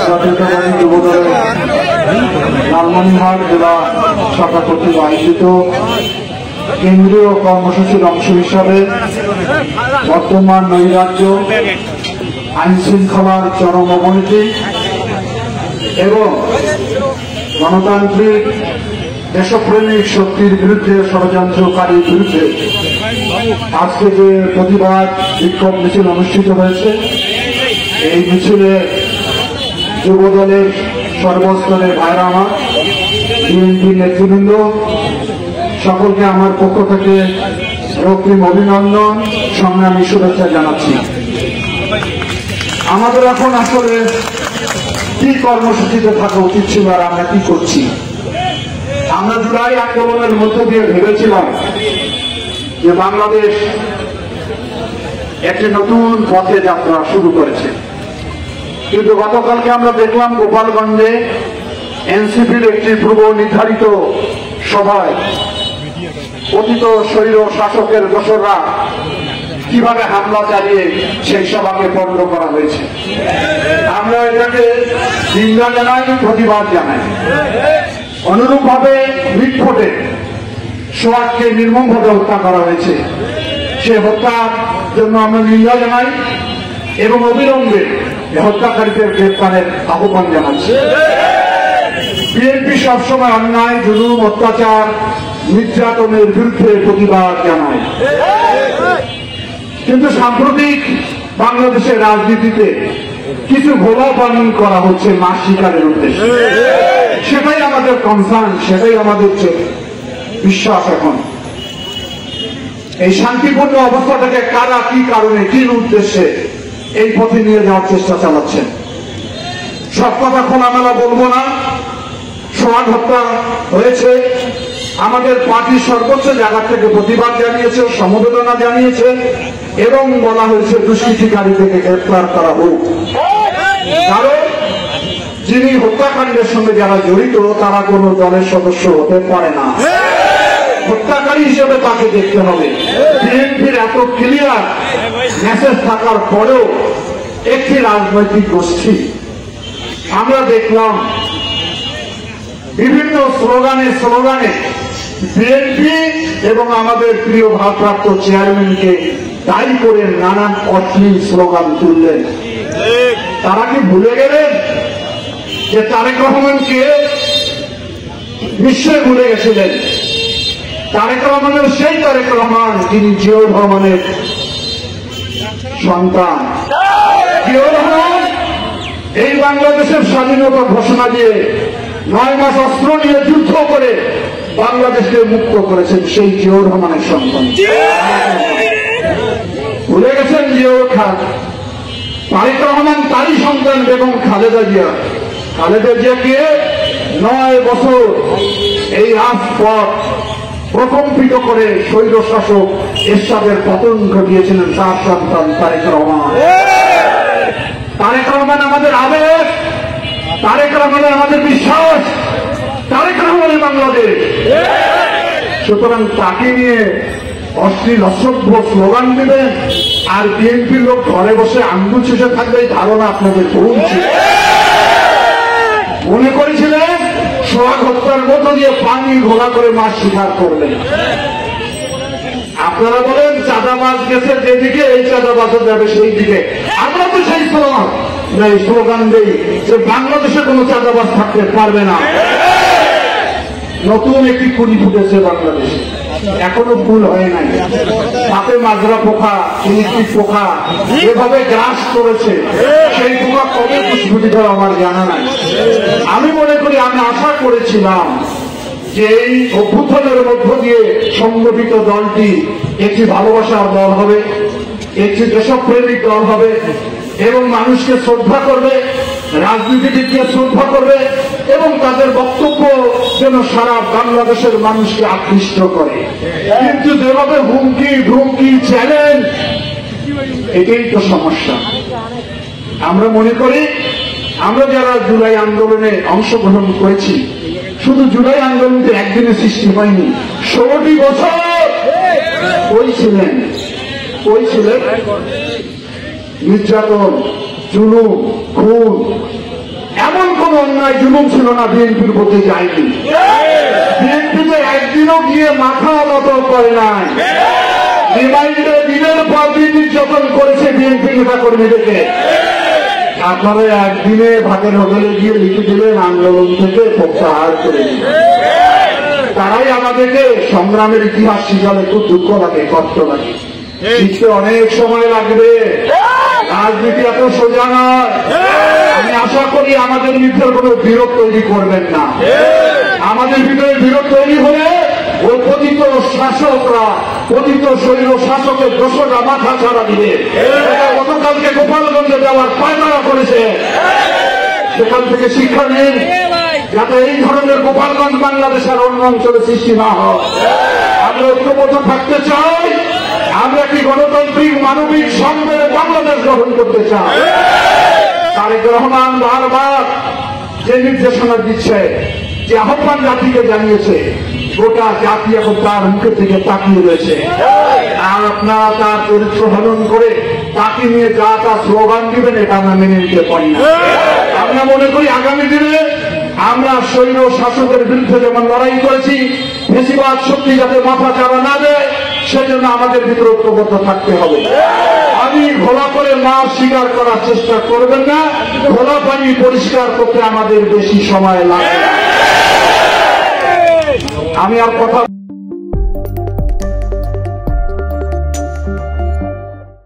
জাতীয়তাবাদী যুবদলের লালমনিরহাট জেলা শাখা কর্তৃক আয়োজিত কেন্দ্রীয় কর্মসূচির অংশ হিসাবে বর্তমান নৈরাজ্য, আইন শৃঙ্খলার চরম অবনতি এবং গণতান্ত্রিক দেশপ্রেমিক শক্তির বিরুদ্ধে, ষড়যন্ত্রকারীর বিরুদ্ধে আজকে যে প্রতিবাদ বিক্ষোভ মিছিল অনুষ্ঠিত হয়েছে, এই মিছিলে যুবদলের সর্বস্তরের ভাইরা আমার, বিএনপি নেতৃবৃন্দ সকলকে আমার পক্ষ থেকে রক্তিম অভিনন্দন, সংগ্রামী শুভেচ্ছা জানাচ্ছি। আমাদের এখন আসলে কি কর্মসূচিতে থাকা উচিত ছিল আর আমরা কি করছি? আমরা জুলাই আন্দোলনের মধ্য দিয়ে ভেবেছিলাম যে বাংলাদেশ একটি নতুন পথে যাত্রা শুরু করেছে, কিন্তু গতকালকে আমরা দেখলাম গোপালগঞ্জে এনসিপির একটি পূর্ব নির্ধারিত সভায় অতীত স্বৈর শাসকের দোসররা কিভাবে হামলা চালিয়ে সেই সভাকে বন্ধ করা হয়েছে। আমরা এটাকে নিন্দা জানাই, প্রতিবাদ জানাই। অনুরূপভাবে মিটফোটে সোহাগকে নির্মমভাবে হত্যা করা হয়েছে, সে হত্যার জন্য আমরা নিন্দা জানাই এবং অবিলম্বে হত্যাকারীদের গ্রেফতারের আহ্বান জানাচ্ছি। বিএনপি সবসময় অন্যায়, জুলুম, অত্যাচার, নির্যাতনের বিরুদ্ধে প্রতিবাদ জানায়, কিন্তু সাম্প্রতিক বাংলাদেশের রাজনীতিতে কিছু ভোলাপানি করা হচ্ছে মাস শিকারের উদ্দেশ্যে। সেটাই আমাদের কনসার্ন, সেটাই আমাদের বিশ্বাস। এখন এই শান্তিপূর্ণ অবস্থাটাকে কারা কি কারণে, কি উদ্দেশ্যে এই পথে নিয়ে যাওয়ার চেষ্টা চালাচ্ছেন, সব কথা খোলামেলা বলবো না। সোহাগ হত্যা হয়েছে, আমাদের পার্টি সর্বোচ্চ জায়গা থেকে প্রতিবাদ জানিয়েছে, সমবেদনা জানিয়েছে এবং বলা হয়েছে দুষ্কৃতিকারী থেকে গ্রেফতার করা হোক। কারণ যিনি হত্যাকাণ্ডের সঙ্গে যারা জড়িত তারা কোন দলের সদস্য হতে পারে না, হত্যাকারী হিসেবে তাকে দেখতে হবে। বিএনপির এত ক্লিয়ার মেসেজ থাকার পরেও একটি রাজনৈতিক গোষ্ঠী আমরা দেখলাম বিভিন্ন স্লোগানে বিএনপি এবং আমাদের প্রিয় ভারপ্রাপ্ত চেয়ারম্যানকে দায়ী করে নানান অশ্লীল স্লোগান তুললেন। তারা কি ভুলে গেলেন যে তারেক রহমানকে নিশ্চয় ভুলে গেছিলেন? তারেক রহমানের সেই তারেক রহমান যিনি জিয়াউর রহমানের সন্তান। জিয়াউর রহমান এই বাংলাদেশের স্বাধীনতা ঘোষণা দিয়ে 9 মাস অস্ত্র নিয়ে যুদ্ধ করে বাংলাদেশকে মুক্ত করেছেন সেই জিয়াউর রহমানের সন্তান। ভুলে গেছেন জিয়াউর খান? তারেক রহমান তারই সন্তান বেগম খালেদা জিয়া। খালেদা জিয়াকে 9 বছর এই রাজপথ প্রকম্পিত করে স্বৈর শাসক এরশাদের পতন ঘটিয়েছিলেন তার সন্তান তারেক রহমান। তারেক রহমান আমাদের আবেগ, তারেক রহমান আমাদের বিশ্বাস, তারেক রহমানের বাংলাদেশ। সুতরাং তাকে নিয়ে অশ্লীল অসভ্য স্লোগান দিবেন আর বিএনপির লোক ঘরে বসে আঙ্গুল শেষে থাকবে, এই ধারণা আপনাদের ভুল ছিল। মনে করেছিলেন সোহাগ হত্যার মধ্য দিয়ে পানি ঘোলা করে মাছ শিকার করলেন। আপনারা বলেন চাঁদাবাজ গেছে যেদিকে, এই চাঁদাবাজও যাবে সেই দিকে। আমরা তো সেই স্লোগান দেই যে বাংলাদেশে কোনো চাঁদাবাজ থাকতে পারবে না। নতুন একটি কুড়ি ফুটেছে বাংলাদেশে, এখনো ফুল হয় নাই। তাতে মাজরা পোকা, ইলেকট্রিক পোকা এভাবে গ্রাস করেছে, সেই পোকা কবে পুষ্পিত আমার জানা নাই। আমি মনে করি, আমি আশা করেছিলাম যে এই অভ্যুত্থানের মধ্য দিয়ে সংগঠিত দলটি একটি ভালোবাসার দল হবে, একটি দেশপ্রেমিক দল হবে এবং মানুষকে শ্রদ্ধা করবে, রাজনীতিবিদকে শ্রদ্ধা করবে এবং তাদের বক্তব্য যেন সারা বাংলাদেশের মানুষকে আকৃষ্ট করে। কিন্তু যেভাবে হুমকি চ্যালেঞ্জ, এটাই তো সমস্যা। আমরা মনে করি আমরা যারা জুলাই আন্দোলনে অংশগ্রহণ করেছি, শুধু জুলাই আন্দোলন তো একদিনে সৃষ্টি হয়নি, 16টি বছর ওই ছিলেন নির্যাতন, জুলুম, খুন, অন্যায় জুলুম ছিল না বিএনপির প্রতি যায়নি। বিএনপিতে একদিনও গিয়ে মাথা নত করে নাই। রিমাইন্ডে দিনের পর দিন নির্যাতন করেছে বিএনপি নেতা কর্মীদেরকে। আপনারা একদিনে ভাগের হোটেলে গিয়ে লিখে দিলেন আন্দোলন থেকে প্রত্যাহার করে দিলেন। তারাই আমাদেরকে সংগ্রামের ইতিহাস শিখালে খুব দুঃখ লাগে, কষ্ট লাগে। শিখতে অনেক সময় লাগবে। রাজনীতি এত সোজা নয়। আমি আশা করি আমাদের ভিতরে কোনো বিরোধ তৈরি করবেন না। আমাদের ভিতরে বিরোধ তৈরি হলে ওই পতিত শাসকরা, পতিত শৈল শাসকের দোষরা মাথা ছাড়া দিবে। গতকালকে গোপালগঞ্জে যাওয়ার পায়তারা করেছে, সেখান থেকে শিক্ষা নিন যাতে এই ধরনের গোপালগঞ্জ বাংলাদেশের অন্য অঞ্চলে সৃষ্টি না হয়। আমরা ঐক্যবদ্ধ থাকতে চাই। আমরা কি গণতান্ত্রিক মানবিক সম্মেলনে বাংলাদেশ গঠন করতে চাই। তারেক রহমান বারবার যে নির্দেশনা দিচ্ছে, যে আহ্বান জাতিকে জানিয়েছে, গোটা জাতি এখন তার মুখের দিকে তাকিয়ে রয়েছে। আর আপনারা তার চরিত্র হনন করে তাকে নিয়ে যা তা স্লোগান দিবেন, এটা আমরা মেনে নিতে পারি না। আমরা মনে করি আগামী দিনে আমরা সৈন্য শাসকের বিরুদ্ধে যেমন লড়াই করেছি, বেশিরভাগ শক্তি যাতে মাথা চাড়া না দেয়, সেজন্য আমাদের ভিতরে ঐক্যবদ্ধ থাকতে হবে। আমি ঘোলা করে মাছ শিকার করার চেষ্টা করবেন না। ঘোলা পানি পরিষ্কার করতে আমাদের বেশি সময় লাগে। আমি আর কথা